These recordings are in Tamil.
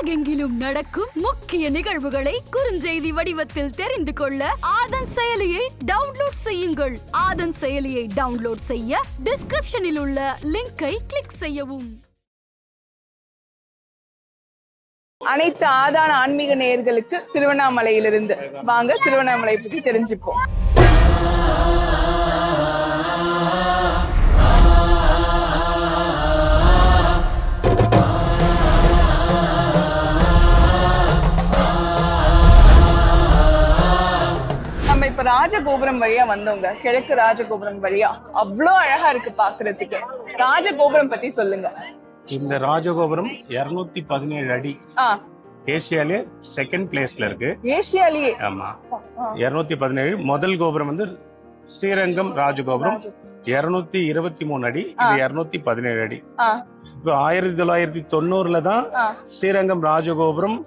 உலகெங்கிலும் நடக்கும் முக்கிய நிகழ்வுகளை குறுஞ்செய்தி வடிவத்தில் தெரிந்து கொள்ள ஆதன் செயலியை டவுன்லோட் செய்யுங்கள். ஆதன் செயலியை டவுன்லோட் செய்ய டிஸ்கிரிப்ஷனில் உள்ள லிங்கை கிளிக் செய்யவும். அனைத்து ஆதான ஆன்மீக நேயர்களுக்கு திருவண்ணாமலையிலிருந்து வாங்க திருவண்ணாமலை பத்தி தெரிஞ்சுப்போம். நம்ம இப்ப ராஜகோபுரம் வழியா வந்தோங்க. கிழக்கு ராஜகோபுரம் வழியா அவ்வளோ அழகா இருக்கு பாக்குறதுக்கு. ராஜகோபுரம் பத்தி சொல்லுங்க. இந்த ராஜகோபுரம் 217 அடி. ஏசியாலே செகண்ட் பிளேஸ்ல இருக்கு. ஏசியாலேயே? ஆமா, 217. முதல் கோபுரம் வந்து ஸ்ரீரங்கம் ராஜகோபுரம் 223 அடி. இது 217 அடி. இப்போ 1990ல தான் ஸ்ரீரங்கம் ராஜகோபுரம்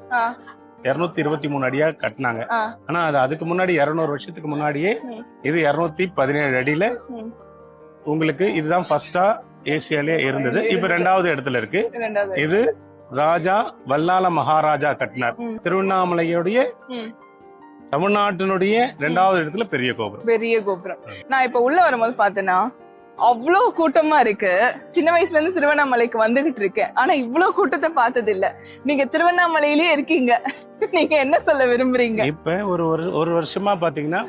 223 அடியா கட்டினாங்க. ஆனா அது அதுக்கு முன்னாடி 200 வருஷத்துக்கு முன்னாடியே இது 217 அடியில உங்களுக்கு இதுதான் ஃபர்ஸ்டா ஏசியாலே இருந்தது. இப்ப 2வது இடத்துல இருக்கு. இது ராஜா வல்லால மகாராஜா கட்டினார். திருவண்ணாமலையுடைய தமிழ்நாட்டினுடைய 2வது இடத்துல பெரிய கோபுரம். நான் இப்ப உள்ள வரும்போது பார்த்தேன்னா அவ்வளவு கூட்டமா இருக்கு. சின்ன வயசுல இருந்து திருவண்ணாமலைக்கு வந்துகிட்டு இருக்கேன், ஆனா இவ்வளவு கூட்டத்தை பார்த்தது இல்ல. நீங்க திருவண்ணாமலையிலேயே இருக்கீங்க, நீங்க என்ன சொல்ல விரும்புறீங்க? இப்ப ஒரு வருஷமா பாத்தீங்கன்னா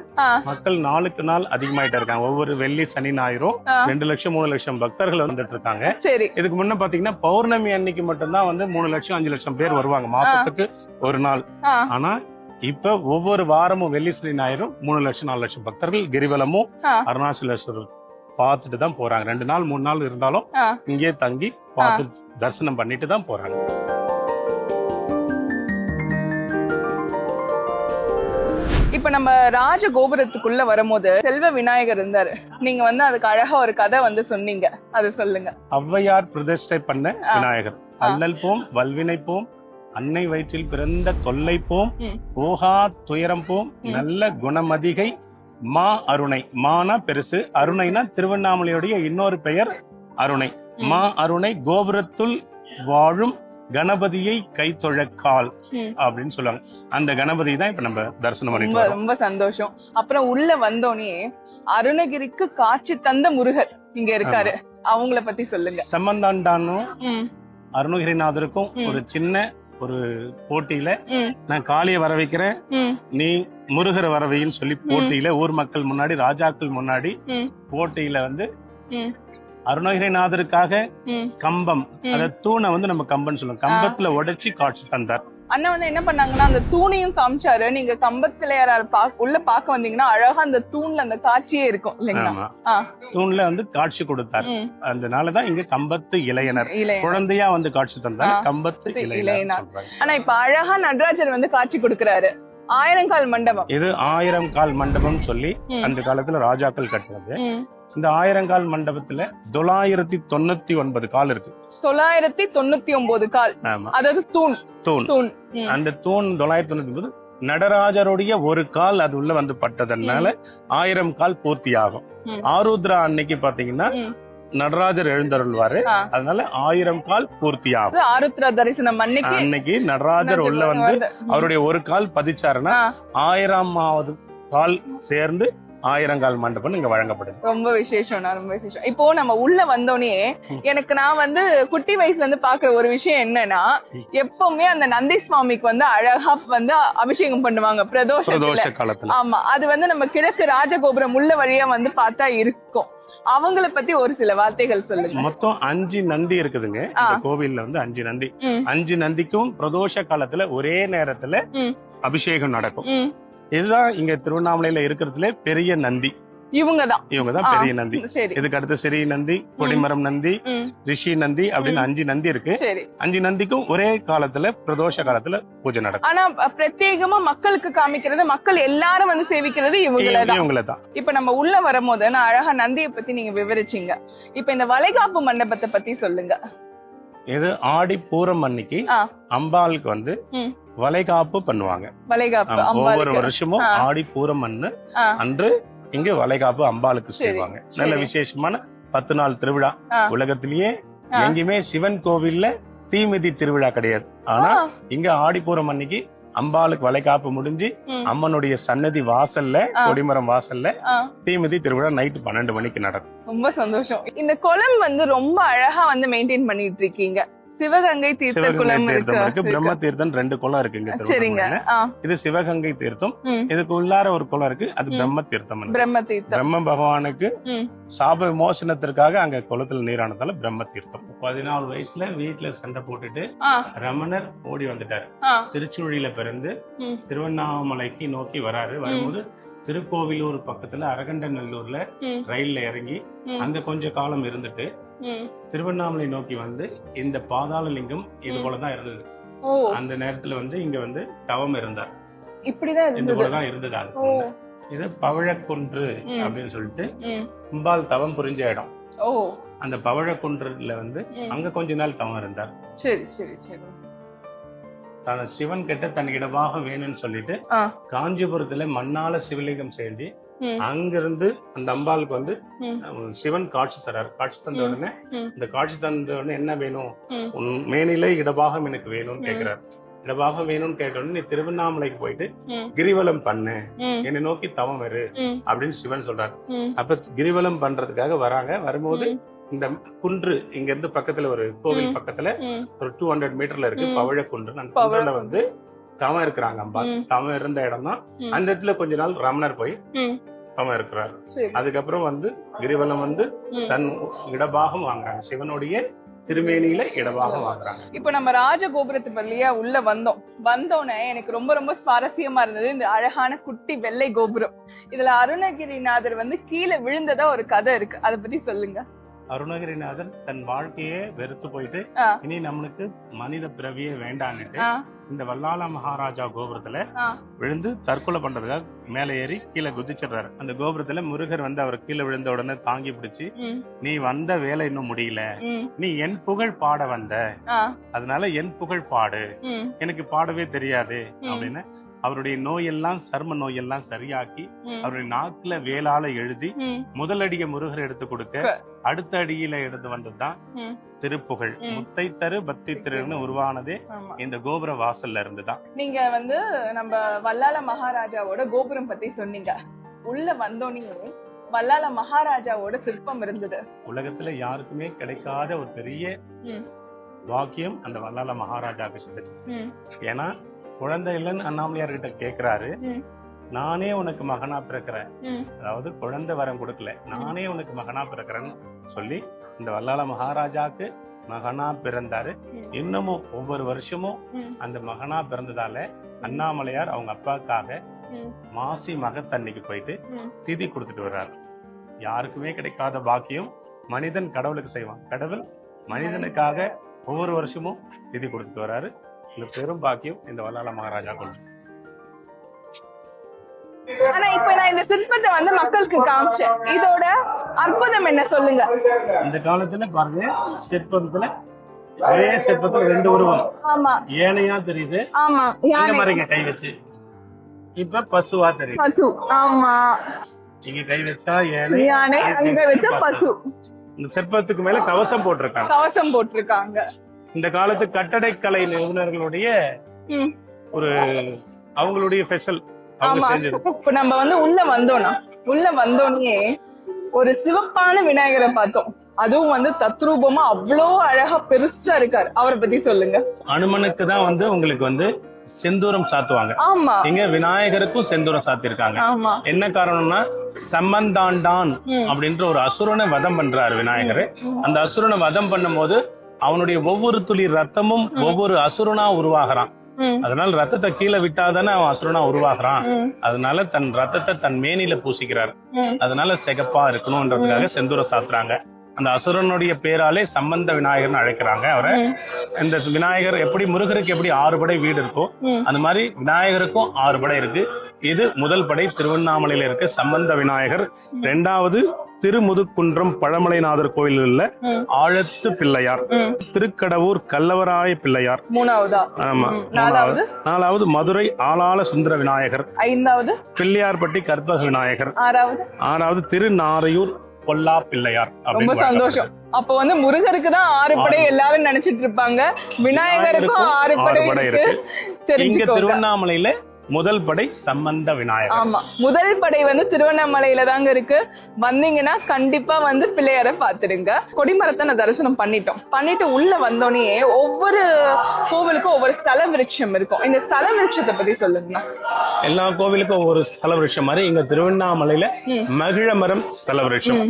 மக்கள் நாளுக்கு நாள் அதிகமாயிட்டு இருக்காங்க. ஒவ்வொரு வெள்ளி சனி ஞாயிறும் 2 லட்சம் 3 லட்சம் பக்தர்கள் வந்துட்டு இருக்காங்க. சரி, இதுக்கு முன்ன பாத்தீங்கன்னா பௌர்ணமி அன்னைக்கு மட்டும்தான் வந்து 3 லட்சம் 5 லட்சம் பேர் வருவாங்க மாசத்துக்கு ஒரு நாள். ஆனா இப்ப ஒவ்வொரு வாரமும் வெள்ளி சனி ஞாயிறும் 3 லட்சம் 4 லட்சம் பக்தர்கள் கிரிவலமும் அருணாச்சலேஸ்வரர் பார்த்துட்டு தான் போறாங்க. 2 நாள் 3 நாள் இருந்தாலும் இங்கே தங்கி பார்த்து தரிசனம் பண்ணிட்டு தான் போறாங்க. இப்ப நம்ம ராஜகோபுரத்துக்குள்ள வரும்போது செல்வ விநாயகர் இருந்தாரு. நீங்க வந்து அதுக்கு அழகா ஒரு கதை வந்து சொன்னீங்க, அதை சொல்லுங்க. ஔவையார் பிரதிஷ்டை பண்ண விநாயகர். அல்லல் போம் வல்வினை போம் அன்னை வயிற்றில் பிறந்த தொல்லை போம் ஓகா துயரம் போம் நல்ல குணமதிகை மா அருணை. மானா பெருசு, அருணைனா திருவண்ணாமலையுடைய இன்னொரு பெயர் அருணை. மா அருணை கோபுரத்துள் வாழும் கணபதியை கைத்தொழக்கால் அப்படின்னு சொல்லுவாங்க. அந்த கணபதி தான் இப்ப நம்ம தரிசனம் பண்ணிட்டு ரொம்ப சந்தோஷம். அப்புறம் உள்ள வந்தோடனே அருணகிரிக்கு காட்சி தந்த முருகர் இங்க இருக்காரு, அவங்கள பத்தி சொல்லுங்க. சம்பந்தாண்டானும் அருணகிரிநாதருக்கும் ஒரு சின்ன ஒரு போட்டியில நான் காளிய வர வைக்கிறேன், நீ முருகரை வரவைன்னு சொல்லி போட்டியில ஊர் மக்கள் முன்னாடி ராஜாக்கள் முன்னாடி போட்டியில வந்து அருணகிரிநாதருக்காக கம்பம், அத தூணை வந்து நம்ம கம்பம்னு சொல்லுவோம், கம்பத்துல உடைச்சு காட்சி தந்தார். அண்ணா வந்து என்ன பண்ணாங்கன்னா அந்த தூணையும் காமிச்சாரு. நீங்க கம்பத்துல உள்ள பாக்க வந்தீங்கன்னா அழகா அந்த தூண்ல அந்த காட்சியே இருக்கும் இல்லைங்களா? தூண்ல வந்து காட்சி கொடுத்தார். அதனாலதான் இங்க கம்பத்து இளையனர், குழந்தையா வந்து காட்சி தந்தார், கம்பத்து இளையனர். ஆனா இப்ப அழகா நடராஜர் வந்து காட்சி கொடுக்கிறாரு. 1000 கால் மண்டபம். இது 1000 கால் மண்டபம் சொல்லி அந்த காலத்துல ராஜாக்கள் கட்டினது. இந்த 1000 கால் மண்டபத்துல 999 கால் இருக்கு. 999 கால், அதாவது தூண். அந்த தூண் 999 நடராஜருடைய ஒரு கால் அது உள்ள வந்து பட்டதனால 1000 கால் பூர்த்தி ஆகும். ஆருத்ரா அன்னைக்கு பாத்தீங்கன்னா நடராஜர் எழுந்தருள்வாரு, அதனால 1000 கால் பூர்த்தி ஆகும். ஆருத்ரா தரிசனம் அன்னைக்கு நடராஜர் உள்ள வந்து அவருடைய ஒரு கால் பதிச்சாருன்னா 1000வது கால் சேர்ந்து 1000 கால் மண்டபம் இங்க வழங்கப்படுது. ரொம்ப விசேஷம், ரொம்ப விசேஷம். இப்போ நம்ம உள்ள வந்தோடனே எனக்கு நான் வந்து குட்டி வயசுல இருந்து பாக்குற ஒரு விஷயம் என்னன்னா, எப்பவுமே அந்த நந்தி சுவாமிக்கு வந்து அழகா வந்து அபிஷேகம் பண்ணுவாங்க பிரதோஷ காலத்துல. ஆமா, அது வந்து நம்ம கிழக்கு ராஜகோபுரம் உள்ள வழியா வந்து பார்த்தா இருக்கும். அவங்கள பத்தி ஒரு சில வார்த்தைகள் சொல்லுங்க. மொத்தம் 5 நந்தி இருக்குதுங்க இந்த கோவில்ல வந்து 5 நந்தி. 5 நந்திக்கும் பிரதோஷ காலத்துல ஒரே நேரத்துல அபிஷேகம் நடக்கும். இதுதான் இங்க திருவண்ணாமலையில இருக்கிறதுல பெரிய நந்தி. இவங்கதான் பெரிய நந்தி. இதுக்கு அடுத்து சிறிய நந்தி, கொடிமரம் நந்தி, ரிஷி நந்தி அப்படின்னு 5 நந்தி இருக்கு. 5 நந்திக்கும் ஒரே காலத்துல பிரதோஷ காலத்துல பூஜை நடக்கும். ஆனா பிரத்யேகமா மக்களுக்கு காமிக்கிறது, மக்கள் எல்லாரும் வந்து சேவிக்கிறது இவங்களதான். இப்ப நம்ம உள்ள வரும்போது நான் அழகா நந்தியை பத்தி நீங்க விவரிச்சீங்க. இப்ப இந்த வளைகாப்பு மண்டபத்தை பத்தி சொல்லுங்க. இது ஆடி பூரம் அன்னைக்கு அம்பாளுக்கு வந்து வளைகாப்பு பண்ணுவாங்க. ஒவ்வொரு வருஷமும் ஆடி பூரம் அன்று இங்க வளைகாப்பு அம்பாளுக்கு செய்வாங்க. நல்ல விசேஷமான 10 நாள் திருவிழா. உலகத்திலேயே எங்கேயுமே சிவன் கோவில்ல தீமிதி திருவிழா கிடையாது. ஆனா இங்க ஆடிப்பூரம் அன்னைக்கு அம்பாளுக்கு வளைகாப்பு முடிஞ்சு அம்மனுடைய சன்னதி வாசல்ல, கொடிமரம் வாசல்ல தீமிதி திருவிழா நைட்டு 12 மணிக்கு நடக்கும். ரொம்ப சந்தோஷம். இந்த குளம் வந்து ரொம்ப அழகா வந்து மெயின்டைன் பண்ணிட்டு இருக்கீங்க. சிவகங்கை தீர்த்த குளம் இருக்கு, பிரம்ம தீர்த்தம் 2 குளம் இருக்குங்க. சரிங்க. இது சிவகங்கை தீர்த்தம், இதுக்கு உள்ளார ஒரு குளம் இருக்கு, அது பிரம்ம தீர்த்தம். பிரம்ம தீர்த்தம் பிரம்ம பகவானுக்கு சாப விமோசனத்திற்காக அங்க குளத்துல நீரானதால பிரம்ம தீர்த்தம். 14 வயசுல வீட்டுல சண்டை போட்டுட்டு ரமணர் ஓடி வந்துட்டாரு. திருச்சுழியில பிறந்து திருவண்ணாமலைக்கு நோக்கி வராரு. வரும்போது திருக்கோவிலூர் பக்கத்துல அரகண்டநல்லூர்ல ரயில்ல இறங்கி அங்க கொஞ்ச காலம் இருந்துட்டு திருவண்ணாமலை நோக்கி வந்து இந்த பாதாள லிங்கம் இது போலதான் இருந்தது. அந்த நேரத்துல வந்து இங்க வந்து தவம் இருந்தார். இப்படிதான் இந்த போலதான் இருந்தது. இது பவழக்குன்று அப்படின்னு சொல்லிட்டு அம்பாள் தவம் புரிஞ்ச இடம். அந்த பவழக்குன்றுல வந்து அங்க கொஞ்ச நாள் தவம் இருந்தார். சரி சரி சரி. தன் சிவன் கிட்ட தன் இடமாக வேணும்னு சொல்லிட்டு காஞ்சிபுரத்துல மண்ணால சிவலிங்கம் செஞ்சு அங்கிருந்து அந்த அம்பாளுக்கு வந்து சிவன் காட்சி தராரு. காட்சி தந்த உடனே இந்த காட்சி தந்த உடனே என்ன வேணும், உன் மேனிலே இடபாகம் எனக்கு வேணும்னு கேக்குறாரு. இடபாகம் வேணும்னு கேட்ட உடனே நீ திருவண்ணாமலைக்கு போயிட்டு கிரிவலம் பண்ணு, என்னை நோக்கி தவம் வரு அப்படின்னு சிவன் சொல்றாரு. அப்ப கிரிவலம் பண்றதுக்காக வராங்க. வரும்போது இந்த குன்று இங்க இருந்து பக்கத்துல ஒரு கோவில் பக்கத்துல ஒரு 200 மீட்டர்ல இருக்கு பவழக்குன்று. அந்த குன்றுல வந்து தவம் இருக்கிறாங்க அம்பா. தவம் இருந்த இடம் தான். அந்த இடத்துல கொஞ்ச நாள் ரமணர் போய் தவம் இருக்கிறாரு. அதுக்கப்புறம் வந்து கிரிவலம் வந்து தன் இடபாகம் வாங்குறாங்க, சிவனுடைய திருமேனியில இடபாகம் வாங்குறாங்க. இப்ப நம்ம ராஜகோபுரத்து பள்ளியா உள்ள வந்தோன்னே எனக்கு ரொம்ப ரொம்ப சுவாரஸ்யமா இருந்தது இந்த அழகான குட்டி வெள்ளை கோபுரம். இதுல அருணகிரிநாதர் வந்து கீழே விழுந்ததா ஒரு கதை இருக்கு, அதை பத்தி சொல்லுங்க. அருணகிரிநாதர் தன் வாழ்க்கையே வெறுத்து போயிட்டு இனி நம்மளுக்கு மனித பிறவியே வேண்டான்னுட்டு இந்த வல்லாள மகாராஜா கோபுரத்துல விழுந்து தற்கொலை பண்றதுக்காக மேல ஏறி கீழே குதிச்சிடுறாரு. அந்த கோபுரத்துல முருகர் வந்து அவர் கீழே விழுந்த உடனே தாங்கி பிடிச்சு, நீ வந்த வேலை இன்னும் முடியல, நீ என் புகழ் பாட வந்த, அதனால என் புகழ் பாடு, எனக்கு பாடவே தெரியாது அப்படின்னு அவருடைய நோயெல்லாம் சர்ம நோயெல்லாம் சரியாக்கி அவருடைய நாக்குல வேளால எழுதி முதலடிய முருகர் எடுத்து கொடுக்க அடுத்த அடியில எடுத்து வந்ததுதான் திருப்புகழ். முத்தை தரு பக்தி திருன்னு உருவானதே இந்த கோபுர வாசல்ல இருந்துதான். நீங்க வந்து நம்ம வல்லாள மகாராஜாவோட கோபுரம் பத்தி சொன்னீங்க. உள்ள வந்தோன்னே வல்லாள மகாராஜாவோட சிற்பம் இருந்தது. உலகத்துல யாருக்குமே கிடைக்காத ஒரு பெரிய வாக்கியம் அந்த வல்லாள மகாராஜாவுக்கு கிடைச்சது. ஏன்னா குழந்தை இல்லைன்னு அண்ணாமலையார் கிட்ட கேக்குறாரு, நானே உனக்கு மகனா பிறக்கிறேன், அதாவது குழந்தை வரம் கொடுக்கல, நானே உனக்கு மகனா பிறக்கிறேன்னு சொல்லி இந்த வல்லாள மகாராஜாக்கு மகனா பிறந்தாரு. இன்னமும் ஒவ்வொரு வருஷமும் அந்த மகனா பிறந்ததால அண்ணாமலையார் அவங்க அப்பாவுக்காக மாசி மகத்தன்னைக்கு போயிட்டு திதி கொடுத்துட்டு வர்றாரு. யாருக்குமே கிடைக்காத பாக்கியம் மனிதன் கடவுளுக்கு செய்வான். கடவுள் மனிதனுக்காக ஒவ்வொரு வருஷமும் திதி கொடுத்துட்டு வர்றாரு. இந்த பெரும் பாக்கியம் இந்த வல்லாள மகாராஜா கொண்டு. ஆனா இப்ப நான் இந்த சிற்பத்தை வந்து மக்களுக்கு காமிச்சேன், இதோட அற்புதம் என்ன சொல்லுங்க. இந்த காலத்துல பாருங்க, சிற்பத்துல ஒரே சிற்பத்துல 2 உருவம். ஆமா, ஏனையா தெரியுது. ஆமா, யானை மாதிரிங்க கை வச்சு. இப்ப பசுவா தெரியுது. பசு. ஆமா, இங்க கை வச்சா யானை, அங்க வச்சா பசு. இந்த சிற்பத்துக்கு மேல கவசம் போட்டிருக்காங்க. இந்த காலத்து கட்டடக்கலை நிபுணர்களுடைய ஒரு அவங்களுடைய ஸ்பெஷல். இப்ப நம்ம வந்து உள்ள வந்தோடனே ஒரு சிவப்பான விநாயகரை பார்த்தோம். அதுவும் வந்து தத்ரூபமா அவ்வளோ அழகா பெருசா இருக்காரு. அவரை பத்தி சொல்லுங்க. அனுமனுக்கு தான் வந்து உங்களுக்கு வந்து செந்தூரம் சாத்துவாங்க. ஆமா, இங்க விநாயகருக்கும் செந்தூரம் சாத்திருக்காங்க. என்ன காரணம்னா சம்பந்தாண்டான் அப்படின்ற ஒரு அசுரனை வதம் பண்றாரு விநாயகர். அந்த அசுரனை வதம் பண்ணும் போது அவனுடைய ஒவ்வொரு துளி ரத்தமும் ஒவ்வொரு அசுரனா உருவாகிறான். அதனால ரத்தத்தை கீழே விட்டாதானே அவன் அசுரனா உருவாகிறான். அதனால தன் ரத்தத்தை தன் மேனில பூசிக்கிறார். அதனால சிகப்பா இருக்கணும்ன்றதுக்காக செந்தூரம் சாத்துறாங்க. அந்த அசுரனுடைய பேராலே சம்பந்த விநாயகர்னு அழைக்கிறாங்க அவரை. இந்த விநாயகர் எப்படி முருகருக்கு எப்படி 6 படை வீடு இருக்கோ அந்த மாதிரி விநாயகருக்கும் 6 படை இருக்கு. இது முதல் படை திருவண்ணாமலையில இருக்க சம்பந்த விநாயகர். 2வது திருமுதுகுன்றம் பழமலைநாதர் கோயிலில் உள்ள ஆழத்து பிள்ளையார். திருக்கடவூர் கல்லவராய பிள்ளையார் 3வது. ஆமா, 4வது மதுரை ஆளாள சுந்தர விநாயகர். 5வது பிள்ளையார்பட்டி கற்பக விநாயகர். 6வது திருநாரையூர் பொல்லா பிள்ளையார். ரொம்ப சந்தோஷம். அப்ப வந்து முருகருக்கு தான் 6 படை எல்லாரும் நினைச்சிட்டு இருப்பாங்க, விநாயகருக்கும் 6 படை இருக்கு. இங்க தெரிஞ்சுக்கோங்க. திருவண்ணாமலையில முதல் படை சம்பந்த விநாயகர். ஆமா, முதல் படை வந்து திருவண்ணாமலையில தாங்க இருக்கு. வந்தீங்கன்னா கண்டிப்பா வந்து பிள்ளையார பாத்துடுங்க. கொடிமரத்தை நான் தரிசனம் பண்ணிட்டு உள்ள வந்தோடனே ஒவ்வொரு கோவிலுக்கும் ஒவ்வொரு ஸ்தல விருட்சம் இருக்கும். இந்த ஸ்தல விருட்சத்தை பத்தி சொல்லுங்க. எல்லா கோவிலுக்கும் ஒவ்வொரு ஸ்தல விருட்சம் மாதிரி இங்க திருவண்ணாமலையில மகிழ மரம் ஸ்தல விருட்சம்.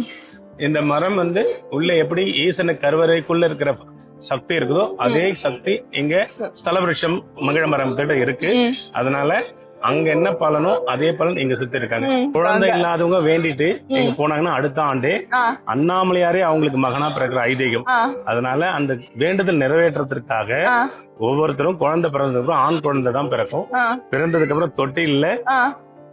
இந்த மரம் வந்து உள்ள எப்படி ஈசன கருவறைக்குள்ள இருக்கிற சக்தி இருக்குதோ அதே சக்தி இங்க ஸ்தல விருட்சம் மகிழ மரம் கிட்ட இருக்கு. அதனால அங்க என்ன பலனோ அதே பலன் இங்க சுத்தி இருக்காங்க. குழந்தை இல்லாதவங்க வேண்டிட்டு இங்க போனாங்கன்னா அடுத்த ஆண்டே அண்ணாமலையாரே அவங்களுக்கு மகனா பிறக்கிற ஐதீகம். அதனால அந்த வேண்டுதல் நிறைவேற்றத்திற்காக ஒவ்வொருத்தரும் குழந்தை பிறந்ததுக்கு ஆண் குழந்தை தான் பிறக்கும். பிறந்ததுக்கு அப்புறம் தொட்டில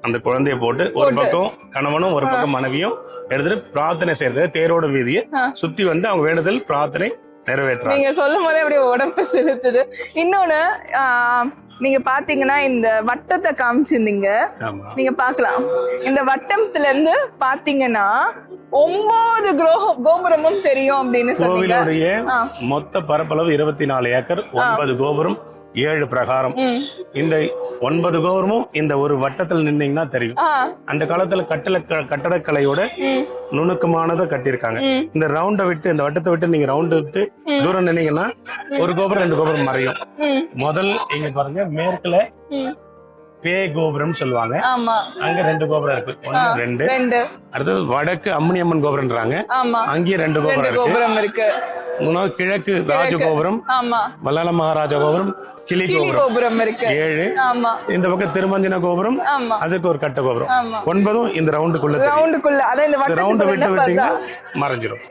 அந்த குழந்தைய போட்டு ஒரு பக்கம் கணவனும் ஒரு பக்கம் மனைவியும் எடுத்துட்டு பிரார்த்தனை செய்யறது தேரோட வீதியை சுத்தி வந்து அவங்க வேண்டுதல் பிரார்த்தனை நிறைவேற்ற. நீங்க சொல்லும் போதே அப்படியே உடம்பு செலுத்துது. இன்னொன்னு நீங்க பாத்தீங்கன்னா இந்த வட்டத்தை காமிச்சிருந்தீங்க, நீங்க பாக்கலாம். இந்த வட்டத்துல இருந்து பாத்தீங்கன்னா 9 கோபுரமும் தெரியும் அப்படின்னு சொன்னீங்க. கோவிலுடைய மொத்த பரப்பளவு 24 ஏக்கர், 9 கோபுரம், 7 பிரகாரம். இந்த 9 கோபுரமும் இந்த ஒரு வட்டத்தில் நின்னீங்கன்னா தெரியும். அந்த காலத்துல கட்டடக்கலையோட நுணுக்கமானதை கட்டியிருக்காங்க. இந்த ரவுண்ட விட்டு இந்த வட்டத்தை விட்டு நீங்க ரவுண்ட் விட்டு தூரம் நின்னீங்கன்னா ஒரு கோபுரம் 2 கோபுரம் மறையும். முதல் இங்க பாருங்க, மேற்குல பே கோபுரம் சொல்லுவாங்க. அங்க 2 கோபுரம் இருக்கு. 1 2. அடுத்தது வடக்கு அம்மணியம்மன் கோபுரம்ன்றாங்க, அங்கேயே 2 கோபுரம் இருக்கு. மூணாவது கிழக்கு ராஜகோபுரம், வல்லால மகாராஜா கோபுரம், கிளி கோபுரம் இருக்கு 7. இந்த பக்கம் திருமஞ்சன கோபுரம், அதுக்கு ஒரு கட்ட கோபுரம். 9 இந்த ரவுண்டுக்குள்ள. ரவுண்டை விட்டு விட்டீங்கன்னா மறைஞ்சிடும்.